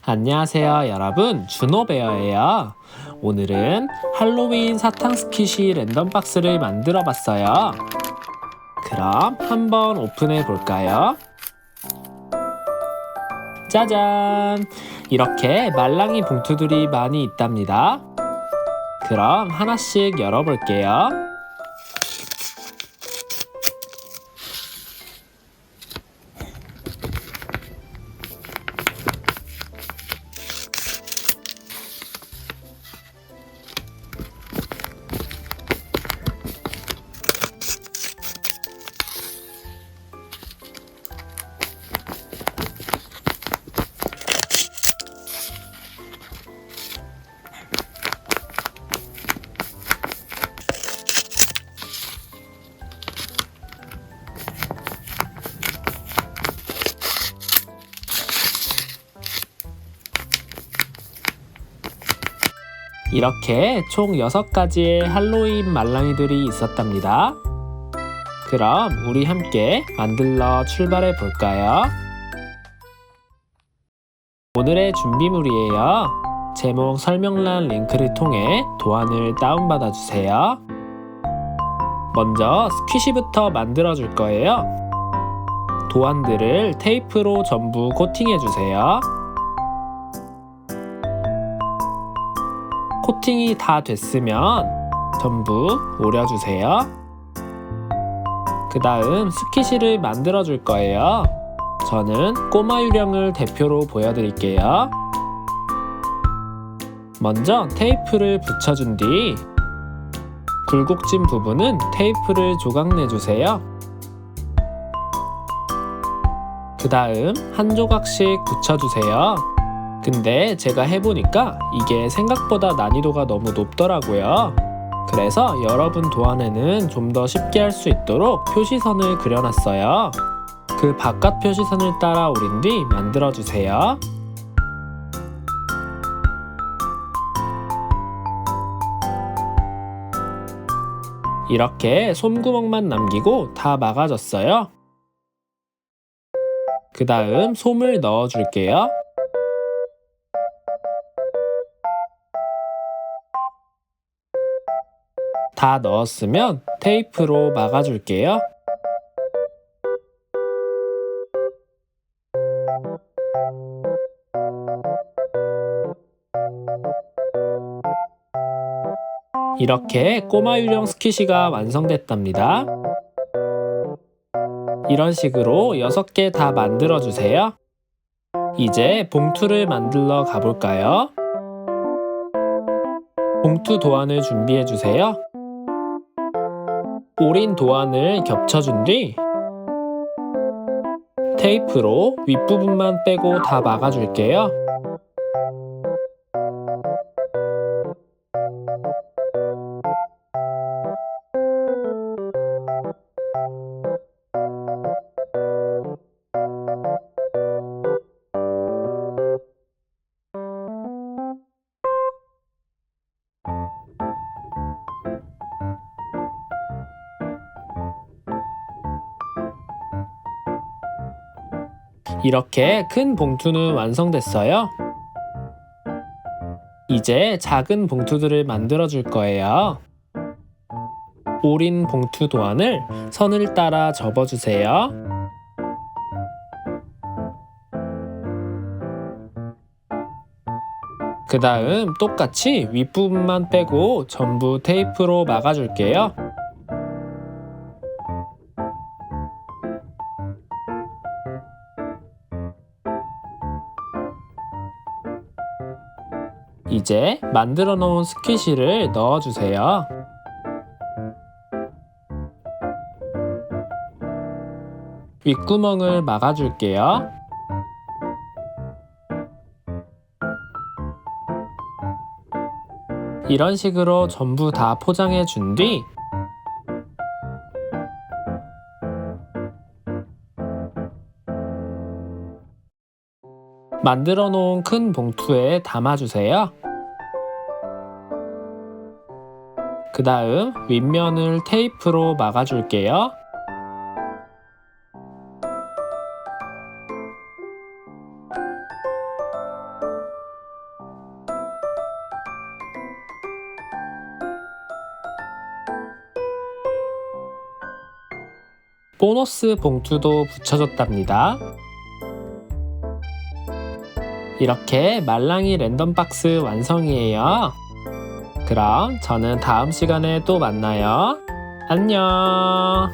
안녕하세요 여러분, 준호베어예요. 오늘은 할로윈 사탕 스퀴시 랜덤 박스를 만들어 봤어요. 그럼 한번 오픈해 볼까요? 짜잔! 이렇게 말랑이 봉투들이 많이 있답니다. 그럼 하나씩 열어볼게요. 이렇게 총 6가지의 할로윈 말랑이들이 있었답니다. 그럼 우리 함께 만들러 출발해 볼까요? 오늘의 준비물이에요. 제목 설명란 링크를 통해 도안을 다운받아 주세요. 먼저 스퀴시부터 만들어 줄 거예요. 도안들을 테이프로 전부 코팅해 주세요. 코팅이 다 됐으면 전부 오려주세요. 그 다음 스퀴시를 만들어 줄 거예요. 저는 꼬마 유령을 대표로 보여드릴게요. 먼저 테이프를 붙여준 뒤 굴곡진 부분은 테이프를 조각내주세요. 그 다음 한 조각씩 붙여주세요. 근데 제가 해보니까 이게 생각보다 난이도가 너무 높더라고요. 그래서 여러분 도안에는 좀 더 쉽게 할 수 있도록 표시선을 그려놨어요. 그 바깥 표시선을 따라 오린 뒤 만들어주세요. 이렇게 솜구멍만 남기고 다 막아줬어요. 그 다음 솜을 넣어줄게요. 다 넣었으면 테이프로 막아줄게요. 이렇게 꼬마 유령 스퀴시가 완성됐답니다. 이런 식으로 6개 다 만들어주세요. 이제 봉투를 만들러 가볼까요? 봉투 도안을 준비해주세요. 오린 도안을 겹쳐준 뒤 테이프로 윗부분만 빼고 다 막아줄게요. 이렇게 큰 봉투는 완성됐어요. 이제 작은 봉투들을 만들어 줄 거예요. 오린 봉투 도안을 선을 따라 접어주세요. 그 다음 똑같이 윗부분만 빼고 전부 테이프로 막아줄게요. 이제 만들어 놓은 스퀴시를 넣어주세요. 윗구멍을 막아줄게요. 이런 식으로 전부 다 포장해 준 뒤 만들어 놓은 큰 봉투에 담아주세요. 그 다음 윗면을 테이프로 막아줄게요. 보너스 봉투도 붙여줬답니다. 이렇게 말랑이 랜덤 박스 완성이에요. 그럼 저는 다음 시간에 또 만나요. 안녕.